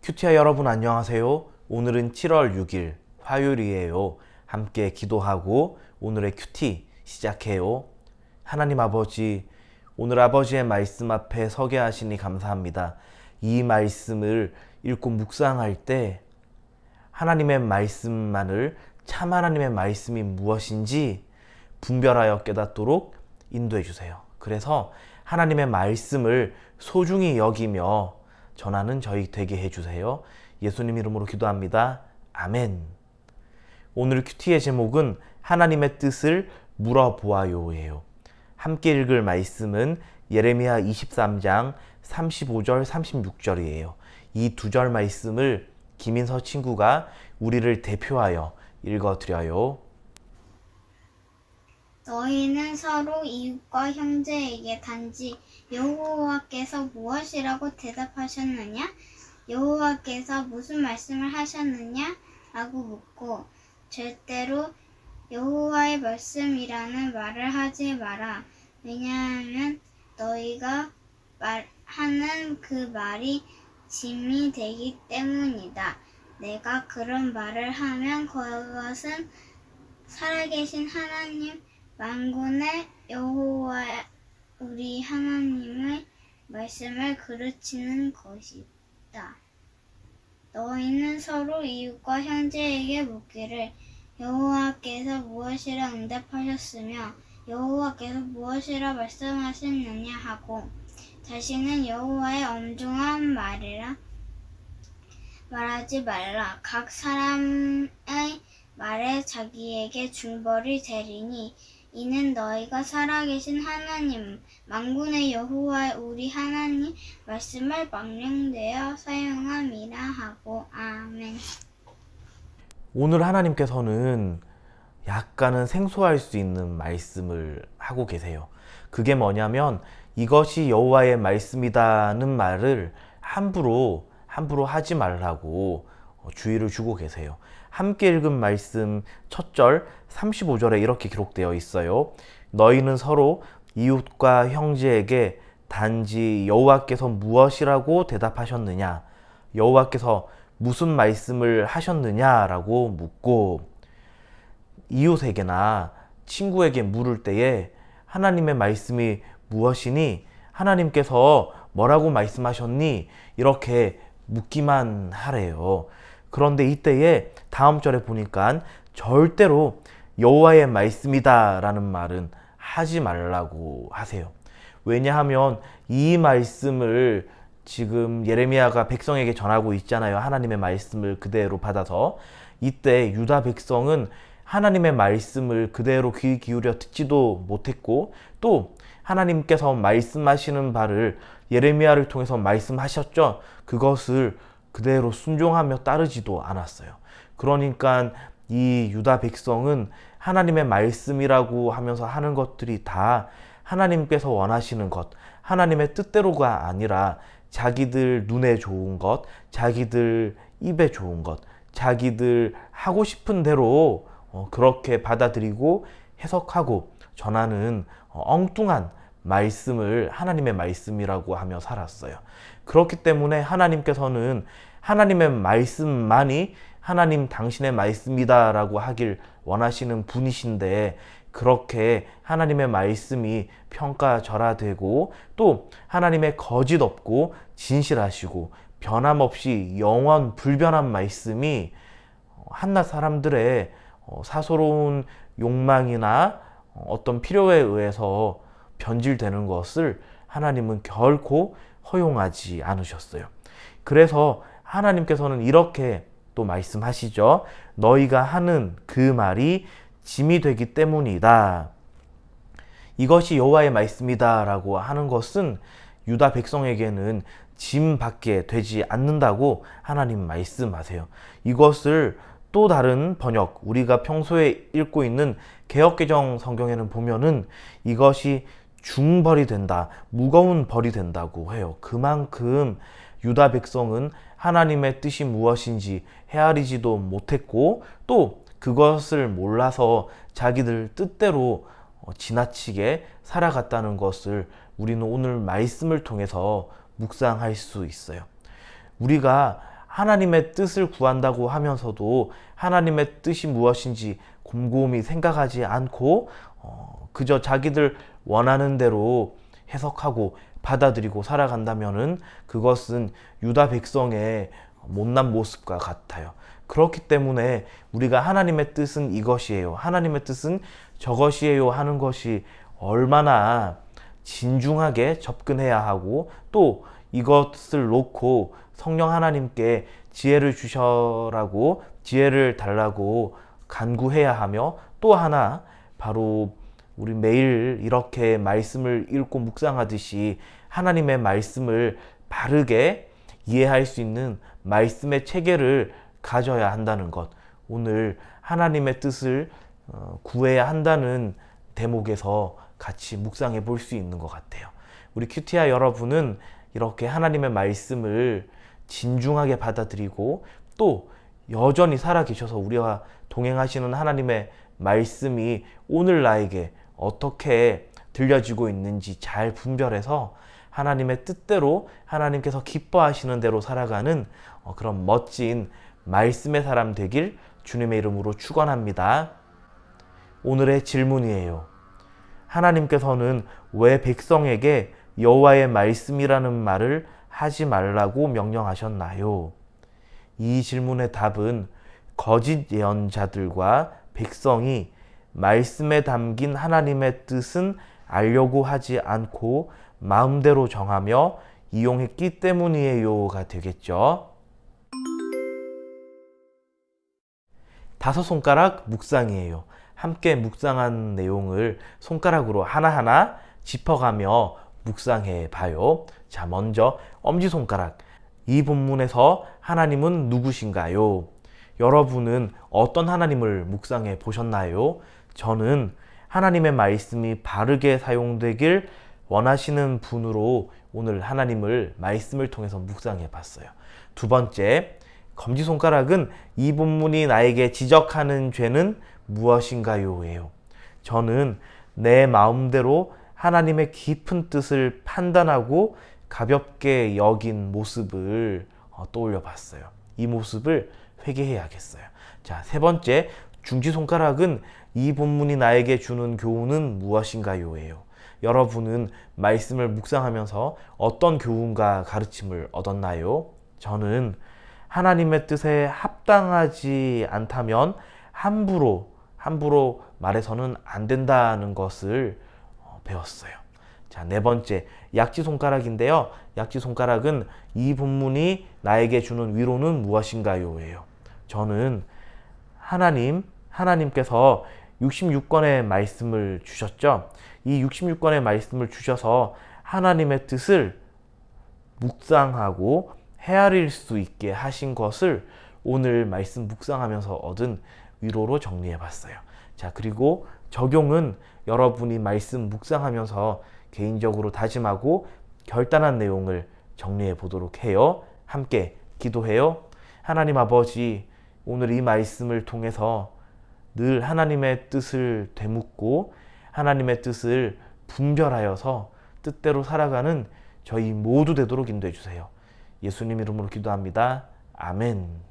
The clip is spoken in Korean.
큐티아 여러분 안녕하세요. 오늘은 7월 6일 화요일이에요. 함께 기도하고 오늘의 큐티 시작해요. 하나님 아버지, 오늘 아버지의 말씀 앞에 서게 하시니 감사합니다. 이 말씀을 읽고 묵상할 때 하나님의 말씀만을 참 하나님의 말씀이 무엇인지 분별하여 깨닫도록 인도해 주세요. 그래서 하나님의 말씀을 소중히 여기며 전하는 저희 되게 해주세요. 예수님 이름으로 기도합니다. 아멘. 오늘 큐티의 제목은 하나님의 뜻을 물어보아요예요. 함께 읽을 말씀은 예레미야 23장 35절 36절이에요. 이 두 절 말씀을 김인서 친구가 우리를 대표하여 읽어드려요. 너희는 서로 이웃과 형제에게 단지 여호와께서 무엇이라고 대답하셨느냐? 여호와께서 무슨 말씀을 하셨느냐? 라고 묻고 절대로 여호와의 말씀이라는 말을 하지 마라. 왜냐하면 너희가 하는 그 말이 짐이 되기 때문이다. 내가 그런 말을 하면 그것은 살아계신 하나님 만군의 여호와 우리 하나님의 말씀을 그르치는 것이다. 너희는 서로 이웃과 형제에게 묻기를 여호와께서 무엇이라 응답하셨으며 여호와께서 무엇이라 말씀하셨느냐 하고 자신은 여호와의 엄중한 말이라 말하지 말라. 각 사람의 말에 자기에게 중벌이 되리니 이는 너희가 살아계신 하나님 만군의 여호와 우리 하나님 말씀을 망령되어 사용함이라 하고 아멘. 오늘 하나님께서는 약간은 생소할 수 있는 말씀을 하고 계세요. 그게 뭐냐면 이것이 여호와의 말씀이다는 말을 함부로 하지 말라고 주의를 주고 계세요. 함께 읽은 말씀 첫 절 35절에 이렇게 기록되어 있어요. 너희는 서로 이웃과 형제에게 단지 여호와께서 무엇이라고 대답하셨느냐, 여호와께서 무슨 말씀을 하셨느냐라고 묻고 이웃에게나 친구에게 물을 때에 하나님의 말씀이 무엇이니? 하나님께서 뭐라고 말씀하셨니? 이렇게 묻기만 하래요. 그런데 이때에 다음 절에 보니까 절대로 여호와의 말씀이다 라는 말은 하지 말라고 하세요. 왜냐하면 이 말씀을 지금 예레미야가 백성에게 전하고 있잖아요. 하나님의 말씀을 그대로 받아서. 이때 유다 백성은 하나님의 말씀을 그대로 귀 기울여 듣지도 못했고 또 하나님께서 말씀하시는 바를 예레미야를 통해서 말씀하셨죠. 그것을 그대로 순종하며 따르지도 않았어요. 그러니까 이 유다 백성은 하나님의 말씀이라고 하면서 하는 것들이 다 하나님께서 원하시는 것, 하나님의 뜻대로가 아니라 자기들 눈에 좋은 것, 자기들 입에 좋은 것, 자기들 하고 싶은 대로 그렇게 받아들이고 해석하고 전하는 엉뚱한 말씀을 하나님의 말씀이라고 하며 살았어요. 그렇기 때문에 하나님께서는 하나님의 말씀만이 하나님 당신의 말씀이다라고 하길 원하시는 분이신데 그렇게 하나님의 말씀이 평가절하되고 또 하나님의 거짓 없고 진실하시고 변함없이 영원 불변한 말씀이 한낱 사람들의 사소로운 욕망이나 어떤 필요에 의해서 변질되는 것을 하나님은 결코 허용하지 않으셨어요. 그래서 하나님께서는 이렇게 또 말씀하시죠. 너희가 하는 그 말이 짐이 되기 때문이다. 이것이 여호와의 말씀이다 라고 하는 것은 유다 백성에게는 짐밖에 되지 않는다고 하나님 말씀하세요. 이것을 또 다른 번역, 우리가 평소에 읽고 있는 개역개정 성경에는 보면은 이것이 중벌이 된다, 무거운 벌이 된다고 해요. 그만큼 유다 백성은 하나님의 뜻이 무엇인지 헤아리지도 못했고 또 그것을 몰라서 자기들 뜻대로 지나치게 살아갔다는 것을 우리는 오늘 말씀을 통해서 묵상할 수 있어요. 우리가 하나님의 뜻을 구한다고 하면서도 하나님의 뜻이 무엇인지 곰곰이 생각하지 않고 그저 자기들 원하는 대로 해석하고 받아들이고 살아간다면은 그것은 유다 백성의 못난 모습과 같아요. 그렇기 때문에 우리가 하나님의 뜻은 이것이에요, 하나님의 뜻은 저것이에요 하는 것이 얼마나 진중하게 접근해야 하고, 또 이것을 놓고 성령 하나님께 지혜를 주셔라고, 지혜를 달라고 간구해야 하며, 또 하나 바로 우리 매일 이렇게 말씀을 읽고 묵상하듯이 하나님의 말씀을 바르게 이해할 수 있는 말씀의 체계를 가져야 한다는 것, 오늘 하나님의 뜻을 구해야 한다는 대목에서 같이 묵상해 볼 수 있는 것 같아요. 우리 큐티아 여러분은 이렇게 하나님의 말씀을 진중하게 받아들이고 또 여전히 살아계셔서 우리와 동행하시는 하나님의 말씀이 오늘 나에게 어떻게 들려지고 있는지 잘 분별해서 하나님의 뜻대로, 하나님께서 기뻐하시는 대로 살아가는 그런 멋진 말씀의 사람 되길 주님의 이름으로 축원합니다. 오늘의 질문이에요. 하나님께서는 왜 백성에게 여호와의 말씀이라는 말을 하지 말라고 명령하셨나요? 이 질문의 답은 거짓 예언자들과 백성이 말씀에 담긴 하나님의 뜻은 알려고 하지 않고 마음대로 정하며 이용했기 때문이에요가 되겠죠. 다섯 손가락 묵상이에요. 함께 묵상한 내용을 손가락으로 하나하나 짚어가며 묵상해 봐요. 자, 먼저 엄지손가락. 이 본문에서 하나님은 누구신가요? 여러분은 어떤 하나님을 묵상해 보셨나요? 저는 하나님의 말씀이 바르게 사용되길 원하시는 분으로 오늘 하나님을 말씀을 통해서 묵상해 봤어요. 두 번째, 검지손가락은 이 본문이 나에게 지적하는 죄는 무엇인가요? 예요. 저는 내 마음대로 하나님의 깊은 뜻을 판단하고 가볍게 여긴 모습을 떠올려 봤어요. 이 모습을 회개해야겠어요. 자, 세 번째, 중지손가락은 이 본문이 나에게 주는 교훈은 무엇인가요? 예요. 여러분은 말씀을 묵상하면서 어떤 교훈과 가르침을 얻었나요? 저는 하나님의 뜻에 합당하지 않다면 함부로 말해서는 안 된다는 것을 배웠어요. 자, 네 번째, 약지손가락인데요. 약지손가락은 이 본문이 나에게 주는 위로는 무엇인가요? 예요. 저는 하나님께서 66권의 말씀을 주셨죠. 이 66권의 말씀을 주셔서 하나님의 뜻을 묵상하고 헤아릴 수 있게 하신 것을 오늘 말씀 묵상하면서 얻은 위로로 정리해 봤어요. 자, 그리고 적용은 여러분이 말씀 묵상하면서 개인적으로 다짐하고 결단한 내용을 정리해 보도록 해요. 함께 기도해요. 하나님 아버지, 오늘 이 말씀을 통해서 늘 하나님의 뜻을 되묻고 하나님의 뜻을 분별하여서 뜻대로 살아가는 저희 모두 되도록 인도해 주세요. 예수님 이름으로 기도합니다. 아멘.